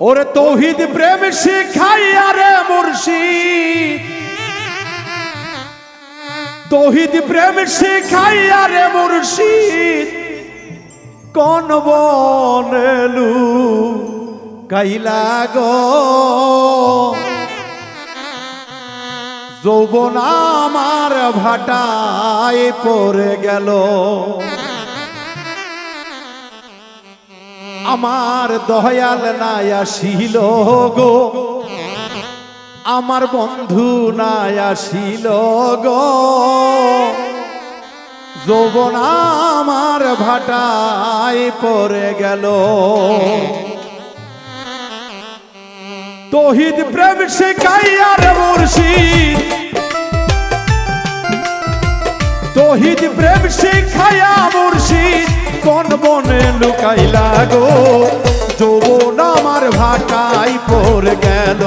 ওরে তৌহিদ প্রেম শিখাইয়া রে মুর্শিদ, তৌহিদ প্রেম শিখাইয়া রে মুর্শিদ, কোন বনেলু কাইলা গো যৌবন আমার ভাটায় পড়ে গেল। আমার দয়াল নাই আসিল গো, আমার বন্ধু নাই আসিল গো, যৌবন আমার ভাটায় পড়ে গেল। তৌহিদ প্রেম শিখাইয়া রে মুর্শিদ, তৌহিদ প্রেম শিখাইয়া মুর্শিদ, কোন বনে লুকাইলা গো যৌবন আমার ভাটায় পড়ে গেল।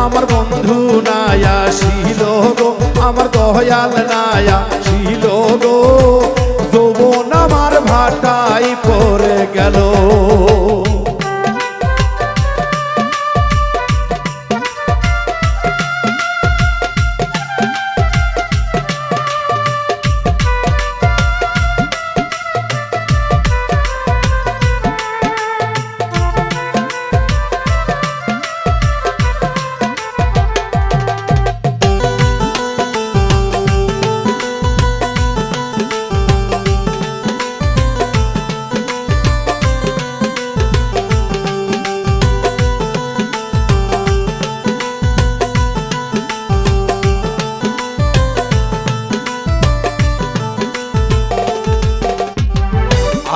আমার বন্ধু নাই আসিল গো, আমার দয়াল নাই আসিল গো, যৌবন আমার ভাটায় পড়ে গেল।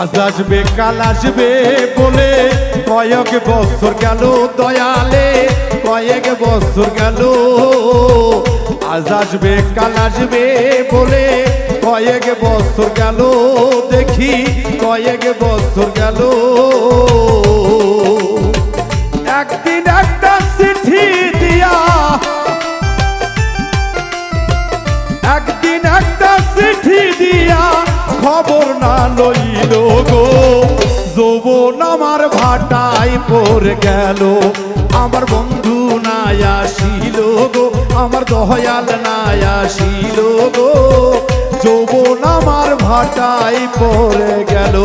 আজ আসবে কাল আসবে বলে কয়েক বছর গেল দয়ালে, কয়েক বছর গেল। আজ আসবে কাল আসবে বলে কয়েক বছর গেল, দেখি কয়েক বছর গেল। একদিন একটা চিঠি দিয়া, একদিন একটা চিঠি দিয়া খবর না লইল গো যৌবন আমার ভাটায় পড়ে গেল। আমার বন্ধু নাই আসিল গো, আমার দয়াল নাই আসিল গো, যৌবন আমার ভাটায় পড়ে গেল।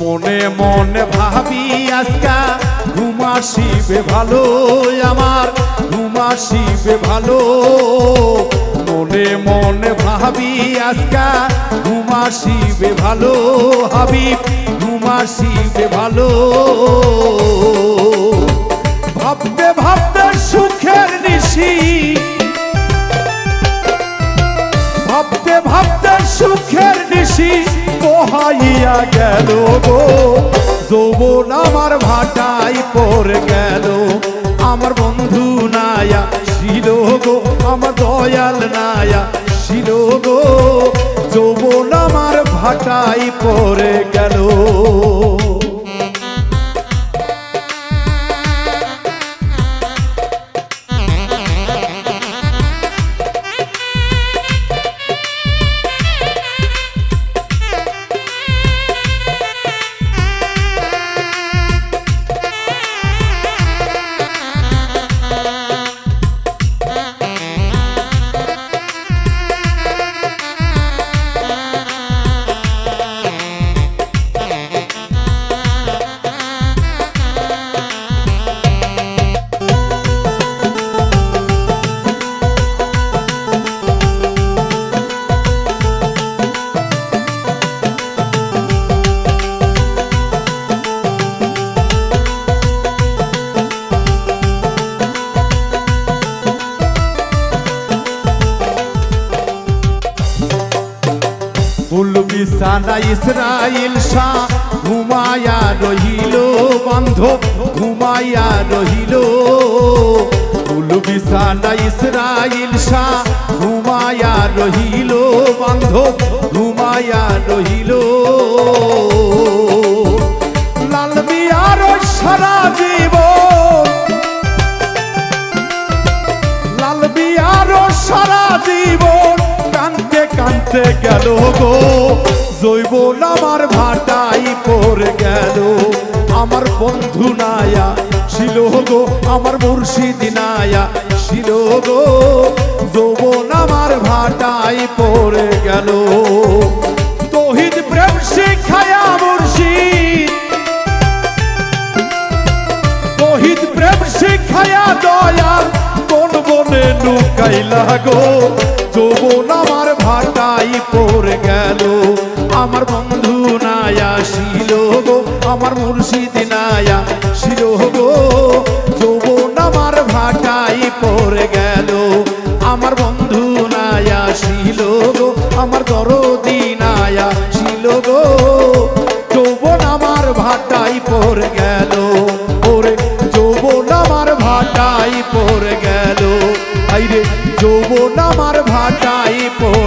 মনে মনে ভাবি আজকা ঘুম আসিবে ভালো, আমার ঘুম আসিবে ভালো। মনে মনে ভাবি আজকা ঘুম আসিবে ভালো, হাবিব ঘুম আসিবে ভালো। ভাবতে ভাবতে সুখের নিশি, ভাবতে ভাবতে সুখের নিশি পোহাইয়া গেল গো যৌবন আমার ভাটায় পড়ে গেল। আমার বন্ধু নাই আসিল গো, আমার দয়াল নাই আসিল গো, যৌবন আমার ভাটায় পড়ে গেল। বিছানা ইসরাইল শাহ ঘুমায়া রহিল বান্ধব ঘুমায়া রহিল ফুল বিছানা ইসরাইল শাহ ঘুমায়া রহিল বান্ধব ঘুমায়া রহিল লাল মিয়ার সারা জীবন লাল মিয়ার সারা জীবন কানতে কানতে গেল গো জৈবন আমার ভাটাই পড়ে গেল আমার বন্ধু নায়া ছিল গো আমার মুর্শিদ নায়া ছিল গো যৌবন আমার ভাটাই পড়ে গেল তৌহিদ প্রেম শিখায়া মুর্শিদ তৌহিদ প্রেম শিখায়া দয়াল কোন বনে লুকাইলা গো যৌবন আমার ভাটাই পড়ে গেল আমার বন্ধু নায়া ছিল গো আমার মুর্শিদ নায়া ছিল গো যৌবন আমার ভাটাই পড়ে গেল আমার বন্ধু নায়া ছিল গো আমার দরদি নায়া ছিল গো যৌবন আমার ভাটাই পড়ে গেল ওরে যৌবন আমার ভাটাই পড়ে গেল আইরে যৌবন আমার ভাটাই পড়ে